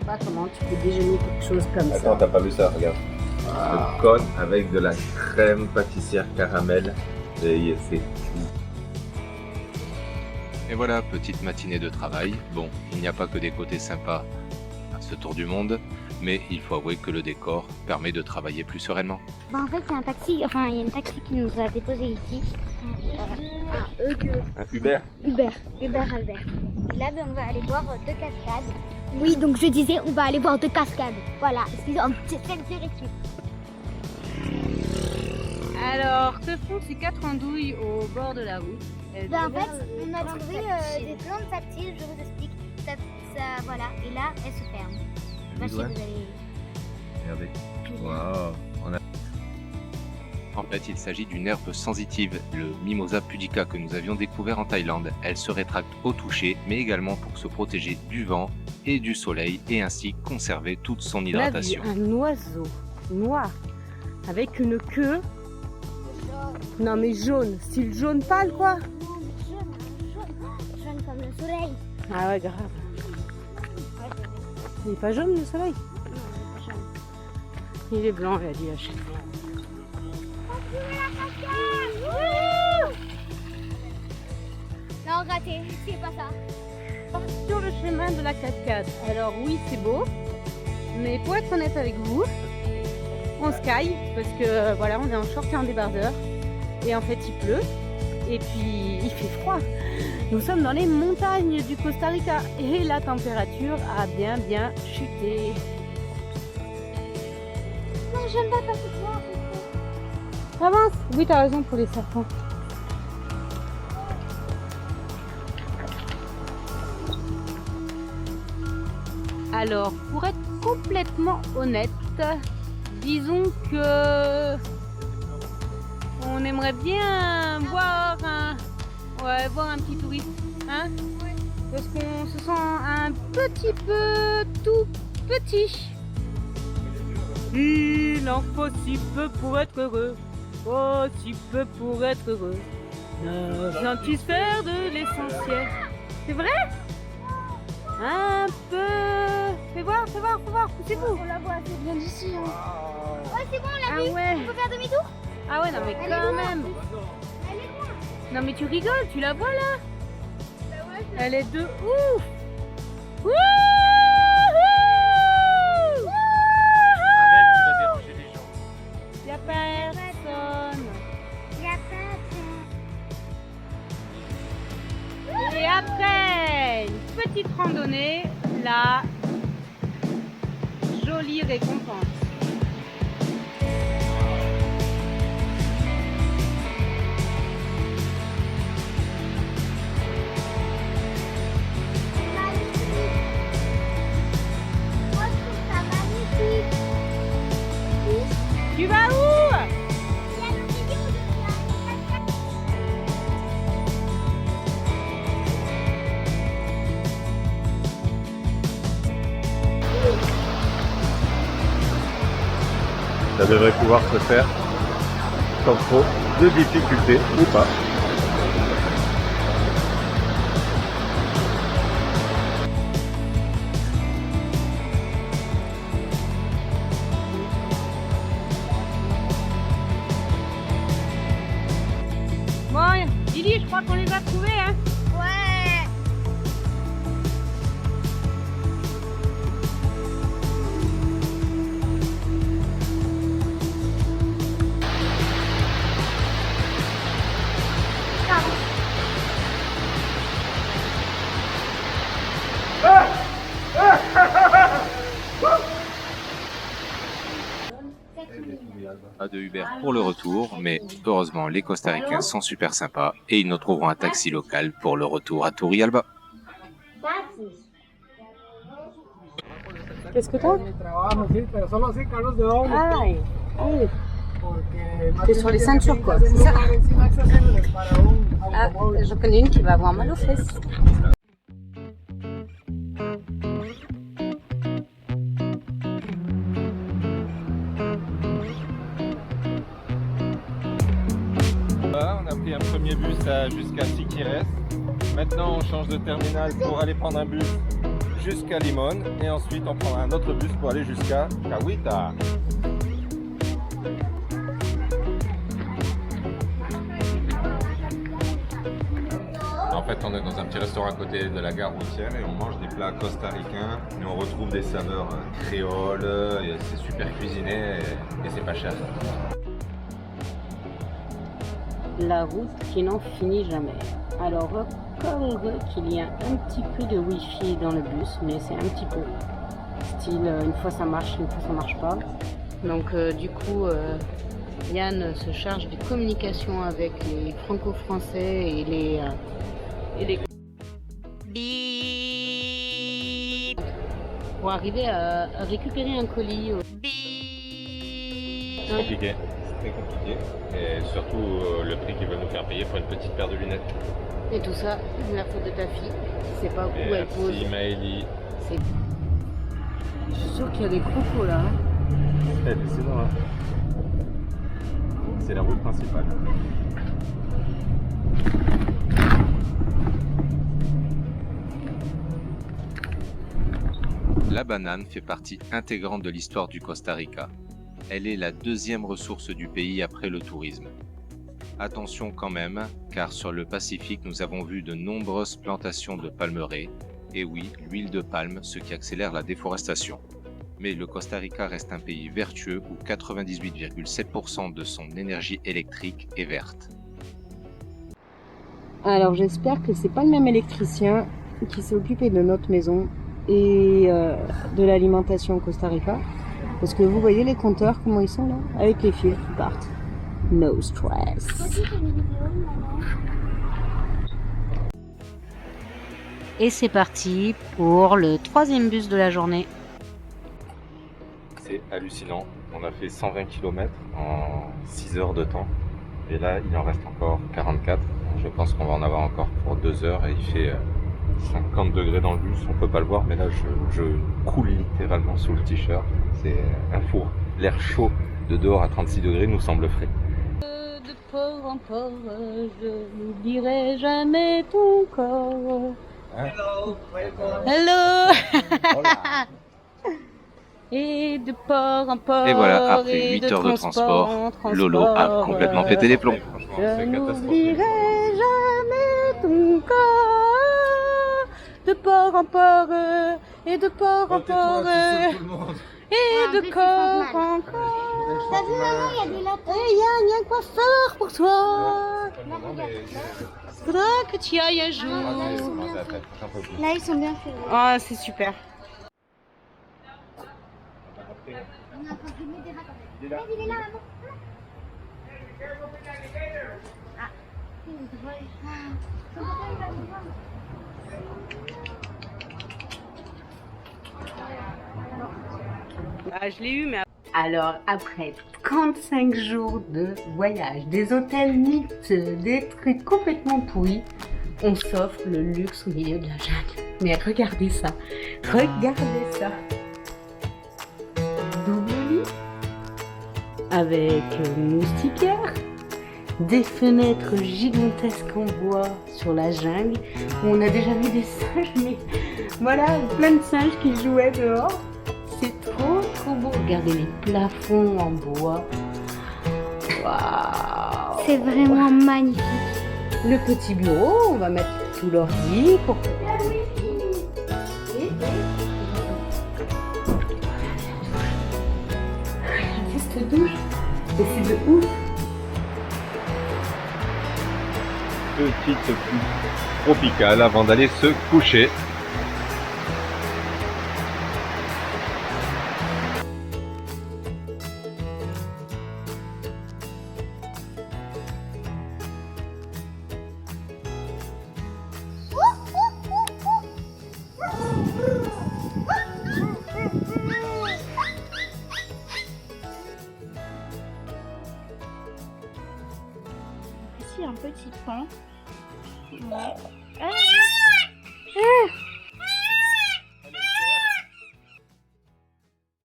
pas comment tu peux déjeuner quelque chose comme Attends, ça. t'as pas vu ça, regarde. Le cône avec de la crème pâtissière caramel. Et c'est... Et voilà, petite matinée de travail. Bon, il n'y a pas que des côtés sympas à ce tour du monde, mais il faut avouer que le décor permet de travailler plus sereinement. Bah en fait il y a un taxi, enfin il y a une taxi qui nous a déposé ici. Un Uber. Uber Albert. Et là ben, on va aller voir deux cascades. Oui donc je disais on va aller voir deux cascades. Voilà, excusez-moi, c'est directif. Alors, que font ces quatre andouilles au bord de la route? Ben, en fait on a trouvé des plantes tactiles, je vous explique. Ça, voilà, et là elles se ferment. Je sais pas si vous allez... Regardez. Waouh. En fait, il s'agit d'une herbe sensitive, le Mimosa pudica que nous avions découvert en Thaïlande. Elle se rétracte au toucher, mais également pour se protéger du vent et du soleil et ainsi conserver toute son hydratation. On a vu un oiseau noir avec une queue. Non mais jaune, style jaune pâle quoi. Non, mais jaune comme le soleil. Ah ouais grave. Il est pas jaune le soleil? Il est blanc, elle a dit H. Non, raté, c'est pas ça. Sur le chemin de la cascade. Alors oui, c'est beau, mais pour être honnête avec vous, on se caille parce que voilà, on est en short et en débardeur. Et en fait, il pleut et puis il fait froid. Nous sommes dans les montagnes du Costa Rica et la température a bien chuté. Non, j'aime pas passer toi. Avance. Oui, t'as raison pour les serpents. Alors, pour être complètement honnête, disons que on aimerait bien voir un petit touriste, hein, parce qu'on se sent un petit peu tout petit. Il en faut si peu pour être heureux, oh si peu pour être heureux. Ne satisfaire de l'essentiel. C'est vrai? Un peu. Fais voir, poussez-vous. On la voit, c'est bien d'ici. Hein. Ouais, c'est bon, on l'a vu. Ouais. On peut faire demi-tour? Ah ouais, non mais Elle est quand loin. même. Elle est loin. Non mais tu rigoles, tu la vois là? Bah ouais, je la... Elle est de ouf. Wouhou! Arrête, tu vas déranger les gens. Y'a personne. Il y a pas de... Et après, une petite randonnée, la jolie récompense. Moi, je trouve ça magnifique. Tu vas où? Il y a le vidéo de la cascade. Ça devrait pouvoir se faire sans trop de difficultés ou pas. Bon, Lily, je crois qu'on les a trouvés, hein. Ouais. Pas de Uber pour le retour, mais heureusement les Costaricains sont super sympas et ils nous trouveront un taxi local pour le retour à Turrialba. Qu'est-ce que t'as? Trabajo, sí, pero solo así, Carlos de doble. Ah, oui. Porque T'es sur les ceintures, quoi, c'est ça? Encima accesibles para un Ah, automóvil. j'en connais une qui va avoir mal aux fesses. On a pris un premier bus jusqu'à Siquirres. Maintenant, on change de terminal pour aller prendre un bus jusqu'à Limón et ensuite on prendra un autre bus pour aller jusqu'à Cahuita. En fait, on est dans un petit restaurant à côté de la gare routière et on mange des plats costaricains et on retrouve des saveurs créoles, et c'est super cuisiné et c'est pas cher. La route qui n'en finit jamais. Alors, encore heureux qu'il y a un petit peu de wifi dans le bus, mais c'est un petit peu. Style, une fois ça marche, une fois ça marche pas. Donc, du coup, Yann se charge des communications avec les franco-français et les pour arriver à récupérer un colis. C'est compliqué, c'est très compliqué. Et surtout le prix qu'ils veulent nous faire payer pour une petite paire de lunettes. Et tout ça, c'est la faute de ta fille. Je sais pas où elle pose. Merci Maëlie. Je suis sûre qu'il y a des crocos là. C'est dans là. C'est la route principale. La banane fait partie intégrante de l'histoire du Costa Rica. Elle est la deuxième ressource du pays après le tourisme. Attention quand même, car sur le Pacifique, nous avons vu de nombreuses plantations de palmeraies, et oui, l'huile de palme, ce qui accélère la déforestation. Mais le Costa Rica reste un pays vertueux où 98,7% de son énergie électrique est verte. Alors j'espère que c'est pas le même électricien qui s'est occupé de notre maison et de l'alimentation au Costa Rica. Parce que vous voyez les compteurs, comment ils sont là, avec les fils qui partent. No stress. Et c'est parti pour le 3e bus de la journée. C'est hallucinant. On a fait 120 km en 6 heures de temps. Et là, il en reste encore 44. Je pense qu'on va en avoir encore pour 2 heures. Et il fait 50 degrés dans le bus. On peut pas le voir, mais là, je coule littéralement sous le t-shirt. C'est un four. L'air chaud de dehors à 36 degrés nous semble frais. De port en port, je n'oublierai jamais ton corps. Hello. Hello. Et de port en port. Et voilà, après 8 heures de transport, Lolo a complètement pété les plombs. Je n'oublierai jamais ton corps. De port en port, et de port en port, et de corps en corps. T'as vu maman, il y a des lapins. Et il y a un coiffeur pour toi. Faudra que tu y ailles un jour. Là, ils sont bien faits. Ah, c'est super. On a pas filmé des lapins. Il est là, maman. Ah, il est drôle. Ah, je l'ai eu, mais... Alors, après 35 jours de voyage, des hôtels miteux, des trucs complètement pourris, on s'offre le luxe au milieu de la jungle. Mais regardez ça, regardez ça. Double lit, avec moustiquaire, des fenêtres gigantesques en bois sur la jungle, où on a déjà vu des singes, mais voilà, plein de singes qui jouaient dehors. C'est trop beau. Regardez les plafonds en bois. Waouh. C'est vraiment magnifique. Le petit bureau, on va mettre tout l'ordi pour... Cette douche, et c'est de ouf. Petite pluie tropicale avant d'aller se coucher. Ici, un petit pont. Ouais.